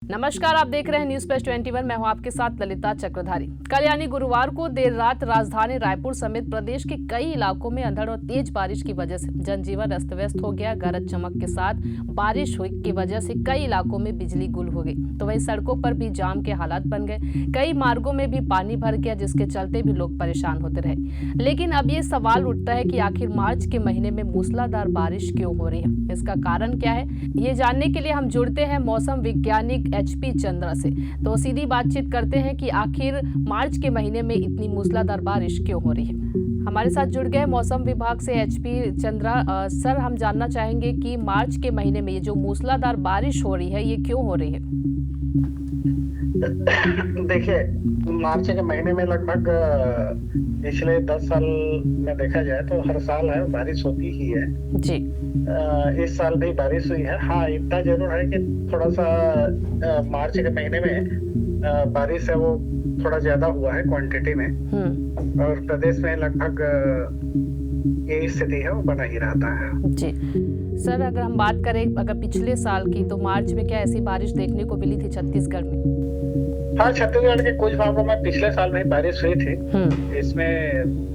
नमस्कार, आप देख रहे हैं न्यूज प्लस 21। मैं हूं आपके साथ ललिता चक्रधारी। कल यानी गुरुवार को देर रात राजधानी रायपुर समेत प्रदेश के कई इलाकों में अंधड़ और तेज बारिश की वजह से जनजीवन अस्त व्यस्त हो गया। गरज चमक के साथ बारिश हुई की वजह से कई इलाकों में बिजली गुल हो गई, तो वहीं सड़कों पर भी जाम के हालात बन गए। कई मार्गों में भी पानी भर गया, जिसके चलते भी लोग परेशान होते रहे। लेकिन अब ये सवाल उठता है कि आखिर मार्च के महीने में मूसलाधार बारिश क्यों हो रही है, इसका कारण क्या है? ये जानने के लिए हम जुड़ते हैं मौसम वैज्ञानिक HP चंद्रा से। तो सीधी बातचीत करते हैं कि आखिर मार्च के महीने में इतनी मूसलाधार बारिश क्यों हो रही है। हमारे साथ जुड़ गए मौसम विभाग से HP चंद्रा। सर, हम जानना चाहेंगे कि मार्च के महीने में ये जो मूसलाधार बारिश हो रही है, ये क्यों हो रही है? देखिए, मार्च के महीने में लगभग पिछले 10 साल में देखा जाए तो हर साल है बारिश होती ही है जी। इस साल भी बारिश हुई है। हाँ, इतना जरूर है कि थोड़ा सा मार्च के महीने में बारिश है वो थोड़ा ज्यादा हुआ है क्वांटिटी में, और प्रदेश में लगभग ये स्थिति है वो बना ही रहता है। जी सर, अगर हम बात करें अगर पिछले साल की, तो मार्च में क्या ऐसी बारिश देखने को मिली थी छत्तीसगढ़ में? हाँ, छत्तीसगढ़ के कुछ भागों में पिछले साल में बारिश हुई थी। इसमें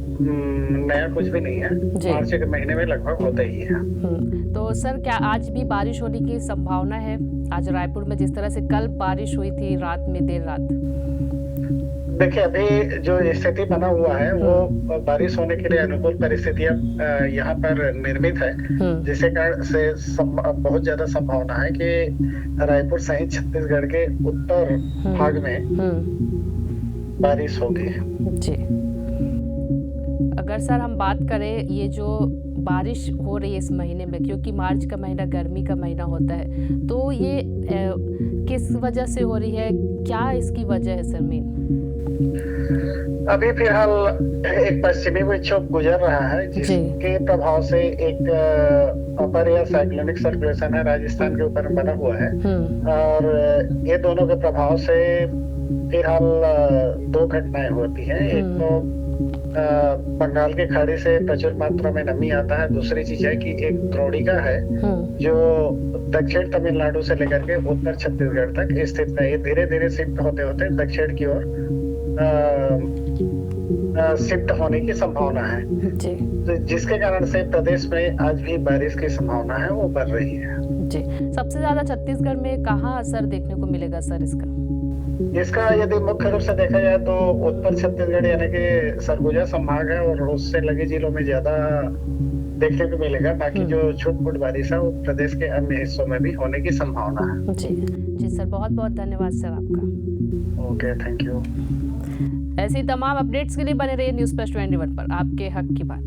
नया कुछ भी नहीं है, मार्च के महीने में लगभग होता ही है। तो सर, क्या आज भी बारिश होने की संभावना है? आज रायपुर में जिस तरह से कल बारिश हुई थी रात में, देर रात। देखिए, अभी जो स्थिति बना हुआ है वो बारिश होने के लिए अनुकूल परिस्थितियां यहाँ पर निर्मित है, जिसके कारण से बहुत ज्यादा संभावना है कि रायपुर सहित छत्तीसगढ़ के उत्तर भाग में बारिश होगी। जी। अगर सर हम बात करें, ये जो बारिश हो रही है इस महीने में, क्योंकि मार्च का महीना गर्मी का महीना होता है, तो ये किस वजह से हो रही है? क्या इसकी वजह है सर मेन? अभी फिलहाल एक पश्चिमी विक्षोभ गुजर रहा है, जिसके प्रभाव से एक अपर या साइक्लोनिक सर्कुलेशन है राजस्थान के ऊपर बना हुआ है, और ये दोनों के प्रभाव से फिलहाल दो घटनाएं होती हैं। एक तो बंगाल की खाड़ी से प्रचुर मात्रा में नमी आता है। दूसरी चीज है कि एक द्रोणिका है जो दक्षिण तमिलनाडु से लेकर के उत्तर छत्तीसगढ़ तक स्थित है। ये धीरे धीरे शिफ्ट होते होते दक्षिण की ओर शिफ्ट होने की संभावना है, तो जिसके कारण से प्रदेश में आज भी बारिश की संभावना है वो बढ़ रही है। जी। सबसे ज्यादा छत्तीसगढ़ में कहाँ असर देखने को मिलेगा सर इसका? यदि मुख्य रूप से देखा जाए तो उत्तर छत्तीसगढ़ यानी कि सरगुजा संभाग है, और उससे लगे जिलों में ज्यादा देखने को मिलेगा। बाकी जो छूट-फूट बारिश है वो प्रदेश के अन्य हिस्सों में भी होने की संभावना है। जी सर, बहुत बहुत धन्यवाद सर आपका। Okay, thank you. ऐसी तमाम अपडेट्स के लिए बने रहिए न्यूज प्लस 21 पर, आपके हक की बात।